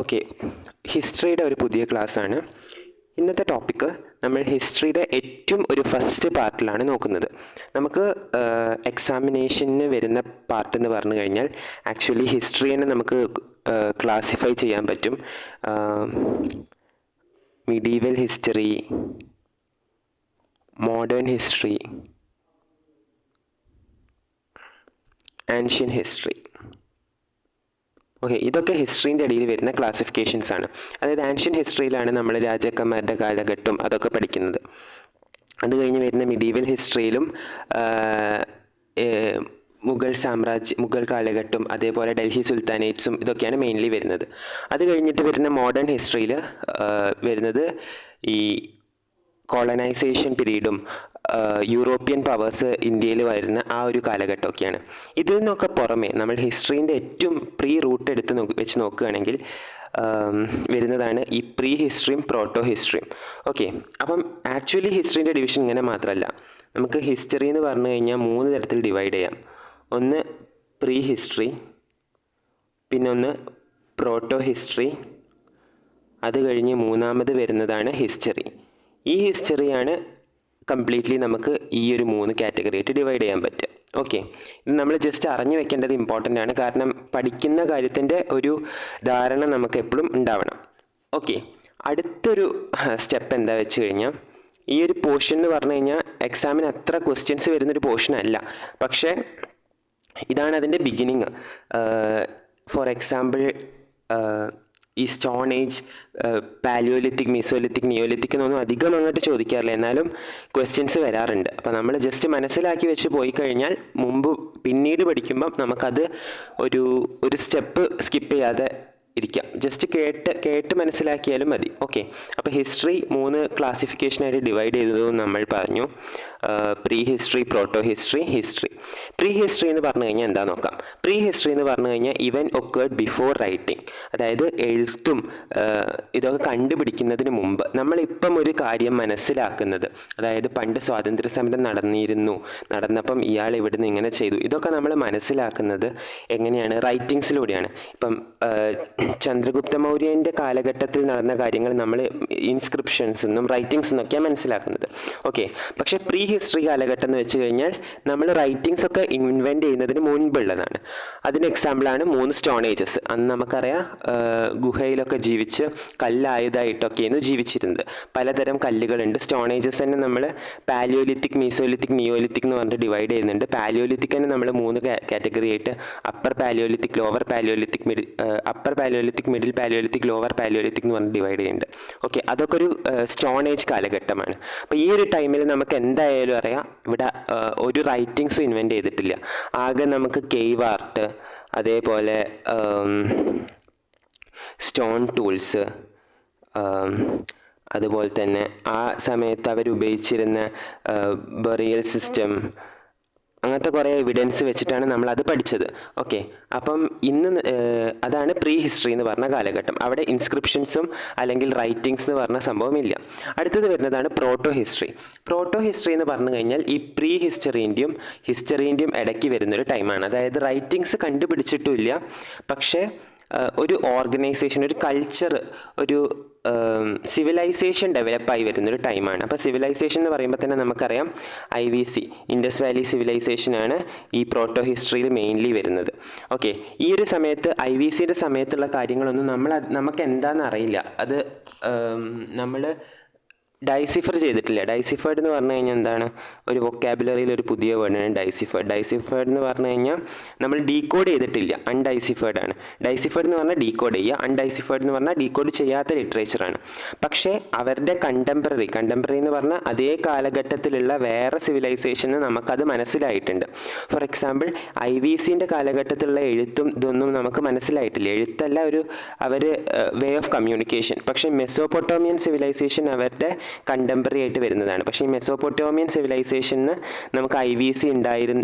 Okay, ഹിസ്റ്ററിയുടെ ഒരു പുതിയ ക്ലാസ്സാണ്. ഇന്നത്തെ ടോപ്പിക്ക് നമ്മൾ ഹിസ്റ്ററിയുടെ ഏറ്റവും ഒരു ഫസ്റ്റ് പാർട്ടിലാണ് നോക്കുന്നത്. നമുക്ക് എക്സാമിനേഷന് വരുന്ന പാർട്ട് എന്ന് പറഞ്ഞു കഴിഞ്ഞാൽ ആക്ച്വലി ഹിസ്റ്ററിയെ നമുക്ക് ക്ലാസിഫൈ ചെയ്യാൻ പറ്റും. Medieval history, modern history, ancient history. Okay, ഇതൊക്കെ ഹിസ്റ്ററീൻ്റെ ഇടയിൽ വരുന്ന ക്ലാസിഫിക്കേഷൻസ് ആണ്. അതായത് ആൻഷ്യൻ ഹിസ്റ്ററിയിലാണ് നമ്മൾ രാജാക്കന്മാരുടെ കാലഘട്ടം അതൊക്കെ പഠിക്കുന്നത്. അത് കഴിഞ്ഞ് വരുന്ന മിഡീവൽ ഹിസ്റ്ററിയിലും മുഗൾ കാലഘട്ടം, അതേപോലെ ഡൽഹി സുൽത്താനേറ്റ്സും ഇതൊക്കെയാണ് മെയിൻലി വരുന്നത്. അത് കഴിഞ്ഞിട്ട് വരുന്ന മോഡേൺ ഹിസ്റ്ററിയിൽ വരുന്നത് ഈ കോളനൈസേഷൻ പീരീഡും യൂറോപ്യൻ പവേഴ്സ് ഇന്ത്യയിൽ വരുന്ന ആ ഒരു കാലഘട്ടമൊക്കെയാണ്. ഇതിൽ നിന്നൊക്കെ പുറമെ നമ്മൾ ഹിസ്റ്ററീൻ്റെ ഏറ്റവും പ്രീ റൂട്ട് എടുത്ത് വെച്ച് നോക്കുകയാണെങ്കിൽ വരുന്നതാണ് ഈ പ്രീ ഹിസ്റ്ററിയും പ്രോട്ടോ ഹിസ്റ്ററിയും. ഓക്കെ, അപ്പം ആക്ച്വലി ഹിസ്റ്ററീൻ്റെ ഡിവിഷൻ ഇങ്ങനെ മാത്രമല്ല. നമുക്ക് ഹിസ്റ്ററി എന്ന് പറഞ്ഞു കഴിഞ്ഞാൽ 3 തരത്തിൽ ഡിവൈഡ് ചെയ്യാം. ഒന്ന് പ്രീ ഹിസ്റ്ററി, പിന്നെ ഒന്ന് പ്രോട്ടോ ഹിസ്റ്ററി, അത് കഴിഞ്ഞ് മൂന്നാമത് വരുന്നതാണ് ഹിസ്റ്ററി. ഈ ഹിസ്റ്ററിയാണ് കംപ്ലീറ്റ്ലി നമുക്ക് ഈ ഒരു 3 കാറ്റഗറി ആയിട്ട് ഡിവൈഡ് ചെയ്യാൻ പറ്റുക. ഓക്കെ, ഇത് നമ്മൾ ജസ്റ്റ് അറിഞ്ഞു വെക്കേണ്ടത് ഇമ്പോർട്ടൻ്റ് ആണ്. കാരണം പഠിക്കുന്ന കാര്യത്തിൻ്റെ ഒരു ധാരണ നമുക്ക് എപ്പോഴും ഉണ്ടാവണം. ഓക്കെ, അടുത്തൊരു സ്റ്റെപ്പ് എന്താ വെച്ച് കഴിഞ്ഞാൽ, ഈ ഒരു പോർഷൻ എന്ന് പറഞ്ഞു കഴിഞ്ഞാൽ എക്സാമിന് അത്ര ക്വസ്റ്റ്യൻസ് വരുന്നൊരു പോർഷൻ അല്ല, പക്ഷേ ഇതാണ് അതിൻ്റെ ബിഗിനിങ്. ഫോർ എക്സാമ്പിൾ ഈ stone age, paleolithic, mesolithic, neolithic എന്നൊന്നും അധികം അങ്ങോട്ട് ചോദിക്കാറില്ല, എന്നാലും ക്വസ്റ്റ്യൻസ് വരാറുണ്ട്. അപ്പോൾ നമ്മൾ ജസ്റ്റ് മനസ്സിലാക്കി വെച്ച് പോയി കഴിഞ്ഞാൽ പിന്നീട് പഠിക്കുമ്പം നമുക്കത് ഒരു സ്റ്റെപ്പ് സ്കിപ്പ് ചെയ്യാതെ ഇരിക്കാം. ജസ്റ്റ് കേട്ട് മനസ്സിലാക്കിയാലും മതി. ഓക്കെ, അപ്പോൾ ഹിസ്റ്ററി 3 ക്ലാസിഫിക്കേഷനായിട്ട് ഡിവൈഡ് ചെയ്തതും നമ്മൾ പറഞ്ഞു. Pre history, proto history, history. Pre history എന്ന് പറഞ്ഞു കഴിഞ്ഞാൽ എന്താ നോക്കാം. പ്രീ ഹിസ്റ്ററി എന്ന് പറഞ്ഞു കഴിഞ്ഞാൽ ഇവൻറ്റ് ഒക്കേർഡ് ബിഫോർ റൈറ്റിംഗ്, അതായത് എഴുത്തും ഇതൊക്കെ കണ്ടുപിടിക്കുന്നതിന് മുമ്പ് നമ്മളിപ്പം ഒരു കാര്യം മനസ്സിലാക്കുന്നത്, അതായത് പണ്ട് സ്വാതന്ത്ര്യ സമരം നടന്നപ്പം ഇയാൾ ഇവിടുന്ന് ഇങ്ങനെ ചെയ്തു, ഇതൊക്കെ നമ്മൾ മനസ്സിലാക്കുന്നത് എങ്ങനെയാണ്? റൈറ്റിങ്സിലൂടെയാണ്. ഇപ്പം ചന്ദ്രഗുപ്ത മൗര്യൻ്റെ കാലഘട്ടത്തിൽ നടന്ന കാര്യങ്ങൾ നമ്മൾ ഇൻസ്ക്രിപ്ഷൻസ് എന്നും റൈറ്റിങ്സ് എന്നൊക്കെയാണ് മനസ്സിലാക്കുന്നത്. ഓക്കെ, പക്ഷേ പ്രീ ഹിസ്റ്ററി കാലഘട്ടം എന്ന് വെച്ച് കഴിഞ്ഞാൽ നമ്മൾ റൈറ്റിങ്സ് ഒക്കെ ഇൻവെൻറ്റ് ചെയ്യുന്നതിന് മുൻപുള്ളതാണ്. അതിന് എക്സാമ്പിളാണ് 3 സ്റ്റോൺ ഏജസ്. അന്ന് നമുക്കറിയാം ഗുഹയിലൊക്കെ ജീവിച്ച് കല്ലായുധമായിട്ടൊക്കെയാണ് ജീവിച്ചിരുന്നത്. പലതരം കല്ലുകളുണ്ട്. സ്റ്റോൺ ഏജസ് തന്നെ നമ്മൾ പാലിയോലിത്തിക്, മീസോലിത്തിക്, നിയോലിത്തിക് എന്ന് പറഞ്ഞിട്ട് ഡിവൈഡ് ചെയ്യുന്നുണ്ട്. പാലിയോലിത്തിക് തന്നെ നമ്മൾ 3 കാറ്റഗറി ആയിട്ട് upper paleolithic, lower paleolithic, upper paleolithic, middle paleolithic, lower paleolithic എന്ന് പറഞ്ഞ് ഡിവൈഡ് ചെയ്യുന്നുണ്ട്. ഓക്കെ, അതൊക്കെ ഒരു സ്റ്റോൺ ഏജ് കാലഘട്ടമാണ്. അപ്പോൾ ഈ ഒരു ടൈമിൽ നമുക്ക് എന്തായാലും അറിയാം, ഇവിടെ ഒരു റൈറ്റിങ്സും ഇൻവെൻറ്റ് ചെയ്തിട്ടില്ല. ആകെ നമുക്ക് കേവ് ആർട്ട്, അതേപോലെ സ്റ്റോൺ ടൂൾസ്, അതുപോലെ തന്നെ ആ സമയത്ത് അവരുപയോഗിച്ചിരുന്ന ബറിയൽ സിസ്റ്റം, അങ്ങനത്തെ കുറേ എവിഡൻസ് വെച്ചിട്ടാണ് നമ്മളത് പഠിച്ചത്. ഓക്കെ, അപ്പം അതാണ് പ്രീ ഹിസ്റ്ററി എന്ന് പറഞ്ഞ കാലഘട്ടം. അവിടെ ഇൻസ്ക്രിപ്ഷൻസും അല്ലെങ്കിൽ റൈറ്റിങ്സ് എന്ന് പറഞ്ഞ സംഭവമില്ല. അടുത്തത് വരുന്നതാണ് പ്രോട്ടോ ഹിസ്റ്ററി. പ്രോട്ടോ ഹിസ്റ്ററി എന്ന് പറഞ്ഞു കഴിഞ്ഞാൽ ഈ പ്രീ ഹിസ്റ്ററീൻ്റെയും ഇടയ്ക്ക് വരുന്നൊരു ടൈമാണ്. അതായത് റൈറ്റിങ്സ് കണ്ടുപിടിച്ചിട്ടില്ല, പക്ഷേ ഒരു ഓർഗനൈസേഷൻ, ഒരു കൾച്ചർ, ഒരു സിവിലൈസേഷൻ ഡെവലപ്പായി വരുന്നൊരു ടൈമാണ്. അപ്പോൾ സിവിലൈസേഷൻ എന്ന് പറയുമ്പോൾ തന്നെ നമുക്കറിയാം IVC, ഇൻഡസ് വാലി സിവിലൈസേഷനാണ് ഈ പ്രോട്ടോ ഹിസ്റ്ററിയിൽ മെയിൻലി വരുന്നത്. ഓക്കെ, ഈ ഒരു സമയത്ത് IVCയുടെ സമയത്തുള്ള കാര്യങ്ങളൊന്നും നമുക്ക് എന്താണെന്ന് അറിയില്ല. അത് നമ്മൾ ഡൈസിഫർ ചെയ്തിട്ടില്ല. ഡൈസിഫേർഡ് എന്ന് പറഞ്ഞു കഴിഞ്ഞാൽ എന്താണ്? ഒരു വൊക്കാബുലറിയിൽ ഒരു പുതിയ വേർഡാണ് ഡൈസിഫേർഡ്. ഡൈസിഫേർഡ് എന്ന് പറഞ്ഞു കഴിഞ്ഞാൽ നമ്മൾ ഡീകോഡ് ചെയ്തിട്ടില്ല, അൺഡൈസിഫേർഡ് ആണ്. ഡൈസിഫേർഡ് എന്ന് പറഞ്ഞാൽ ഡീകോഡ് ചെയ്യുക, അൺഡൈസിഫേർഡ് എന്ന് പറഞ്ഞാൽ ഡീകോഡ് ചെയ്യാത്ത ലിറ്ററേച്ചറാണ്. പക്ഷേ അവരുടെ കണ്ടംപററി എന്ന് പറഞ്ഞാൽ അതേ കാലഘട്ടത്തിലുള്ള വേറെ സിവിലൈസേഷന് നമുക്കത് മനസ്സിലായിട്ടുണ്ട്. ഫോർ എക്സാമ്പിൾ IVCൻ്റെ കാലഘട്ടത്തിലുള്ള എഴുത്തും ഇതൊന്നും നമുക്ക് മനസ്സിലായിട്ടില്ല. എഴുത്തല്ല, അവർ വേ ഓഫ് കമ്മ്യൂണിക്കേഷൻ. പക്ഷേ മെസോപ്പൊട്ടോമിയൻ സിവിലൈസേഷൻ അവരുടെ കണ്ടംപററി ആയിട്ട് വരുന്നതാണ്. പക്ഷേ ഈ മെസോപ്പൊട്ടോമിയൻ സിവിലൈസേഷന് നമുക്ക് IVC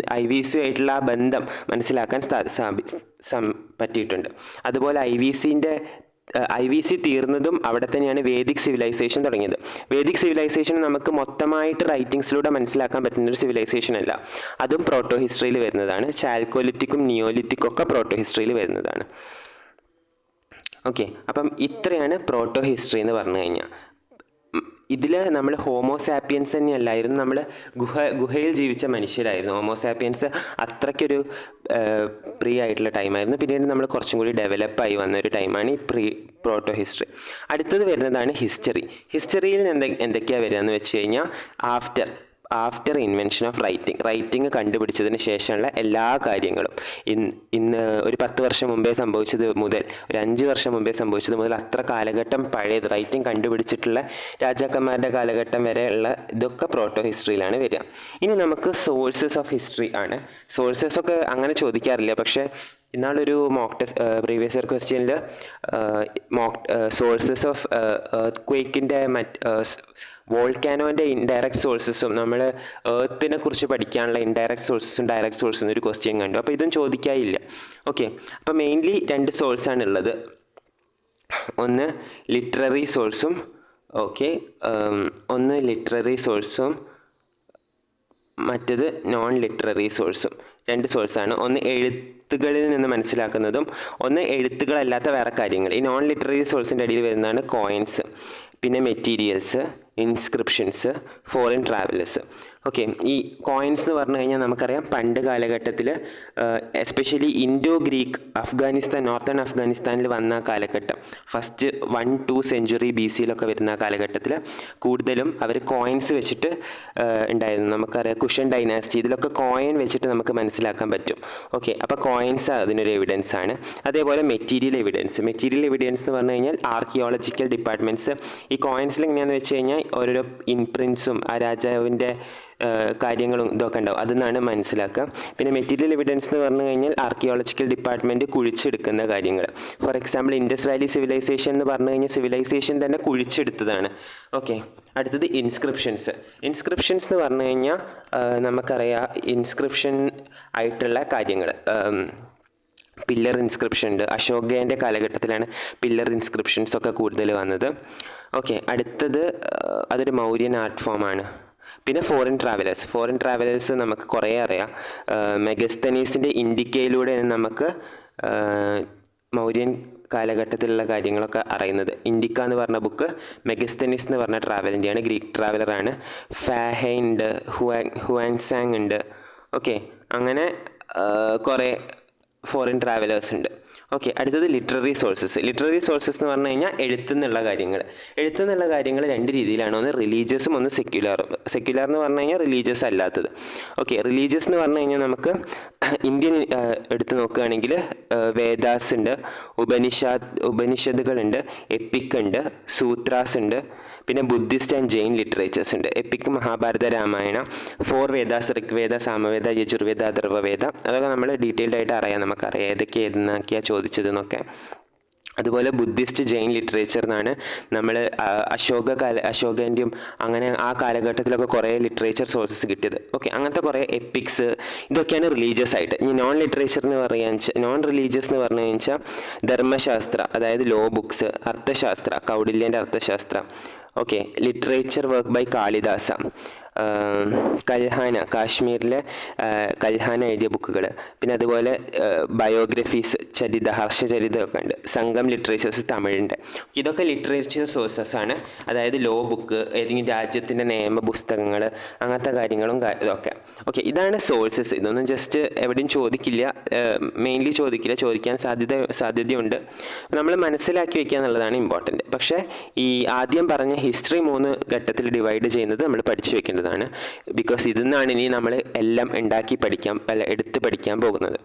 ആയിട്ടുള്ള ആ ബന്ധം മനസ്സിലാക്കാൻ പറ്റിയിട്ടുണ്ട്. അതുപോലെ IVC തീർന്നതും അവിടെ തന്നെയാണ് വേദിക് സിവിലൈസേഷൻ തുടങ്ങിയത്. വേദിക് സിവിലൈസേഷൻ നമുക്ക് മൊത്തമായിട്ട് റൈറ്റിങ്സിലൂടെ മനസ്സിലാക്കാൻ പറ്റുന്നൊരു സിവിലൈസേഷൻ അല്ല. അതും പ്രോട്ടോ ഹിസ്റ്ററിയിൽ വരുന്നതാണ്. ചാൽക്കോലിത്തിക്കും നിയോലിത്തിക്കും ഒക്കെ പ്രോട്ടോ ഹിസ്റ്ററിയിൽ വരുന്നതാണ്. ഓക്കെ, അപ്പം ഇത്രയാണ് പ്രോട്ടോ ഹിസ്റ്ററി എന്ന് പറഞ്ഞു കഴിഞ്ഞാൽ. ഇതിൽ നമ്മൾ ഹോമോസാപ്പിയൻസ് തന്നെയല്ലായിരുന്നു, നമ്മൾ ഗുഹയിൽ ജീവിച്ച മനുഷ്യരായിരുന്നു. ഹോമോസാപ്പിയൻസ് അത്രയ്ക്കൊരു ആയിട്ടുള്ള ടൈമായിരുന്നു. പിന്നീട് നമ്മൾ കുറച്ചും കൂടി ഡെവലപ്പായി വന്ന ഒരു ടൈമാണ് ഈ പ്രോട്ടോ ഹിസ്റ്ററി. അടുത്തത് വരുന്നതാണ് ഹിസ്റ്ററി. ഹിസ്റ്ററിയിൽ എന്തൊക്കെയാണ് വരിക എന്ന് വെച്ച് കഴിഞ്ഞാൽ ആഫ്റ്റർ ഇൻവെൻഷൻ ഓഫ് റൈറ്റിംഗ് കണ്ടുപിടിച്ചതിന് ശേഷമുള്ള എല്ലാ കാര്യങ്ങളും ഇന്ന് ഒരു 10 വർഷം മുമ്പേ സംഭവിച്ചത് മുതൽ, ഒരു 5 വർഷം മുമ്പേ സംഭവിച്ചത് മുതൽ അത്ര കാലഘട്ടം പഴയത് റൈറ്റിംഗ് കണ്ടുപിടിച്ചിട്ടുള്ള രാജാക്കന്മാരുടെ കാലഘട്ടം വരെയുള്ള ഇതൊക്കെ പ്രോട്ടോ ഹിസ്റ്ററിയിലാണ് വരിക. ഇനി നമുക്ക് സോഴ്സസ് ഓഫ് ഹിസ്റ്ററി ആണ്. സോഴ്സസ് ഒക്കെ അങ്ങനെ ചോദിക്കാറില്ല, പക്ഷേ ഇന്നാളൊരു പ്രീവിയസ് ഇയർ ക്വസ്റ്റ്യനിൽ സോഴ്സസ് ഓഫ് ക്വേക്കിൻ്റെ വോൾക്കാനോൻ്റെ ഇൻഡയറക്റ്റ് സോഴ്സസും നമ്മൾ എർത്തിനെ കുറിച്ച് പഠിക്കാനുള്ള ഇൻഡയറക്റ്റ് സോഴ്സസും ഡയറക്റ്റ് സോഴ്സും ഒരു ക്വസ്റ്റ്യൻ കണ്ടു. അപ്പോൾ ഇതും ചോദിക്കാനില്ല. ഓക്കെ, അപ്പോൾ മെയിൻലി 2 സോഴ്സാണ് ഉള്ളത്. ഒന്ന് ലിറ്റററി സോഴ്സും, ഒന്ന് ലിറ്റററി സോഴ്സും മറ്റത് നോൺ ലിറ്റററി സോഴ്സും. 2 സോഴ്സാണ്. ഒന്ന് എഴുത്തുകളിൽ നിന്ന് മനസ്സിലാക്കുന്നതും ഒന്ന് എഴുത്തുകളല്ലാത്ത വേറെ കാര്യങ്ങൾ. ഈ നോൺ ലിറ്റററി സോഴ്സിൻ്റെ അടിയിൽ വരുന്നതാണ് കോയിൻസ്, പിന്നെ materials, inscriptions, foreign travellers. Okay, ഈ കോയിൻസ് എന്ന് പറഞ്ഞു കഴിഞ്ഞാൽ നമുക്കറിയാം പണ്ട് കാലഘട്ടത്തിൽ എസ്പെഷ്യലി ഇൻഡോ ഗ്രീക്ക് നോർത്തേൺ അഫ്ഗാനിസ്ഥാനിൽ വന്ന കാലഘട്ടം, ഫസ്റ്റ് 1-2 സെഞ്ച്വറി BC വരുന്ന കാലഘട്ടത്തിൽ കൂടുതലും അവർ കോയിൻസ് വെച്ചിട്ട് ഉണ്ടായിരുന്നു. നമുക്കറിയാം കുഷൻ ഡൈനാസ്റ്റി, ഇതിലൊക്കെ കോയിൻ വെച്ചിട്ട് നമുക്ക് മനസ്സിലാക്കാൻ പറ്റും. ഓക്കെ, അപ്പോൾ കോയിൻസ് അതിനൊരു എവിഡൻസ് ആണ്. അതേപോലെ മെറ്റീരിയൽ എവിഡൻസ് എന്ന് പറഞ്ഞു കഴിഞ്ഞാൽ ആർക്കിയോളജിക്കൽ ഡിപ്പാർട്ട്മെൻറ്റ്സ് ഈ കോയിൻസിൽ എങ്ങനെയാണെന്ന് വെച്ച് കഴിഞ്ഞാൽ ഓരോരോ ഇൻപ്രിൻസും ആ രാജാവിൻ്റെ കാര്യങ്ങളും ഇതൊക്കെ ഉണ്ടാവും, അതെന്നാണ് മനസ്സിലാക്കുക. പിന്നെ മെറ്റീരിയൽ എവിഡൻസ് എന്ന് പറഞ്ഞു കഴിഞ്ഞാൽ ആർക്കിയോളജിക്കൽ ഡിപ്പാർട്ട്മെൻറ്റ് കുഴിച്ചെടുക്കുന്ന കാര്യങ്ങൾ. For example Indus valley civilization എന്ന് പറഞ്ഞു കഴിഞ്ഞാൽ സിവിലൈസേഷൻ തന്നെ കുഴിച്ചെടുത്തതാണ്. ഓക്കെ, അടുത്തത് ഇൻസ്ക്രിപ്ഷൻസ് എന്ന് പറഞ്ഞു കഴിഞ്ഞാൽ നമുക്കറിയാം ഇൻസ്ക്രിപ്ഷൻ ആയിട്ടുള്ള കാര്യങ്ങൾ. പില്ലർ ഇൻസ്ക്രിപ്ഷൻ ഉണ്ട്. അശോകൻ്റെ കാലഘട്ടത്തിലാണ് പില്ലർ ഇൻസ്ക്രിപ്ഷൻസ് ഒക്കെ കൂടുതൽ വന്നത്. ഓക്കെ, അടുത്തത് അതൊരു മൗര്യൻ ആർട്ട് ഫോമാണ്. പിന്നെ ഫോറിൻ ട്രാവലേഴ്സ് നമുക്ക് കുറേ അറിയാം. മെഗസ്തനീസിൻ്റെ ഇൻഡിക്കയിലൂടെ നമുക്ക് മൗര്യൻ കാലഘട്ടത്തിലുള്ള കാര്യങ്ങളൊക്കെ അറിയുന്നത്. ഇൻഡിക്ക എന്ന് പറഞ്ഞ ബുക്ക് മെഗസ്തനീസ് എന്ന് പറഞ്ഞ ട്രാവലിൻ്റെയാണ്, ഗ്രീക്ക് ട്രാവലറാണ്. ഫാഹെ ഉണ്ട്, ഹുവാൻസാങ് ഉണ്ട്. ഓക്കെ, അങ്ങനെ കുറേ ഫോറിൻ ട്രാവലേഴ്സ് ഉണ്ട്. ഓക്കെ, അടുത്തത് ലിറ്റററി സോഴ്സസ് എന്ന് പറഞ്ഞു കഴിഞ്ഞാൽ എഴുത്തുന്നുള്ള കാര്യങ്ങൾ 2 രീതിയിലാണ്. ഒന്ന് റിലീജിയസും ഒന്ന് സെക്യുലർ എന്ന് പറഞ്ഞു കഴിഞ്ഞാൽ റിലീജിയസ് അല്ലാത്തത്. ഓക്കെ, റിലീജിയസ് എന്ന് പറഞ്ഞു കഴിഞ്ഞാൽ നമുക്ക് ഇന്ത്യൻ എടുത്ത് നോക്കുകയാണെങ്കിൽ വേദാസ് ഉണ്ട്, ഉപനിഷത്തുകളുണ്ട്, എപ്പിക് ഉണ്ട്, സൂത്രാസ് ഉണ്ട്, പിന്നെ ബുദ്ധിസ്റ്റ് ആൻഡ് ജെയിൻ ലിറ്ററേച്ചേഴ്സ് ഉണ്ട്. എപ്പിക് മഹാഭാരത, രാമായണ, 4 വേദാസ്, ഋഗ്വേദ, സാമവേദ, യജുർവേദ, അഥർവവേദ. അതൊക്കെ നമ്മൾ ഡീറ്റെയിൽഡ് ആയിട്ട് നമുക്കറിയാം ഏതൊക്കെയാണ് ചോദിച്ചതെന്നൊക്കെ. അതുപോലെ ബുദ്ധിസ്റ്റ് ജെയിൻ ലിറ്ററേച്ചർ എന്നാണ് നമ്മൾ അശോകൻ്റെയും അങ്ങനെ ആ കാലഘട്ടത്തിലൊക്കെ കുറേ ലിറ്ററേച്ചർ സോഴ്സസ് കിട്ടിയത്. ഓക്കെ, അങ്ങനത്തെ കുറേ എപ്പിക്സ് ഇതൊക്കെയാണ് റിലീജിയസ് ആയിട്ട്. ഇനി നോൺ റിലീജിയസ് എന്ന് പറഞ്ഞു കഴിഞ്ഞാൽ ധർമ്മശാസ്ത്ര, അതായത് ലോ ബുക്സ്, അർത്ഥശാസ്ത്ര, കൗടില്യൻ്റെ Arthashastra. Okay, literature work by Kalidasa, Kalhana, കാശ്മീരിലെ കൽഹാന എഴുതിയ ബുക്കുകൾ, പിന്നെ അതുപോലെ ബയോഗ്രഫീസ്, ഹർഷചരിതമൊക്കെ ഉണ്ട്. സംഘം ലിറ്ററേച്ചേഴ്സ് തമിഴുണ്ട്. ഇതൊക്കെ ലിറ്ററേച്ചർ സോഴ്സസ് ആണ്. അതായത് ലോ ബുക്ക്, ഏതെങ്കിലും രാജ്യത്തിൻ്റെ നിയമ പുസ്തകങ്ങൾ, അങ്ങനത്തെ കാര്യങ്ങളും ഇതൊക്കെ. ഓക്കെ, ഇതാണ് സോഴ്സസ്. ഇതൊന്നും ജസ്റ്റ് എവിടെയും മെയിൻലി ചോദിക്കാൻ സാധ്യതയുണ്ട്. നമ്മൾ മനസ്സിലാക്കി വയ്ക്കുക എന്നുള്ളതാണ് ഇമ്പോർട്ടൻറ്റ്. പക്ഷേ ഈ ആദ്യം പറഞ്ഞ ഹിസ്റ്ററി 3 ഘട്ടത്തിൽ ഡിവൈഡ് ചെയ്യുന്നത് നമ്മൾ പഠിച്ചു വെക്കേണ്ടതാണ്. ബിക്കോസ് ഇതിൽ നിന്നാണ് ഇനി നമ്മൾ എല്ലാം എടുത്ത് പഠിക്കാൻ പോകുന്നത്.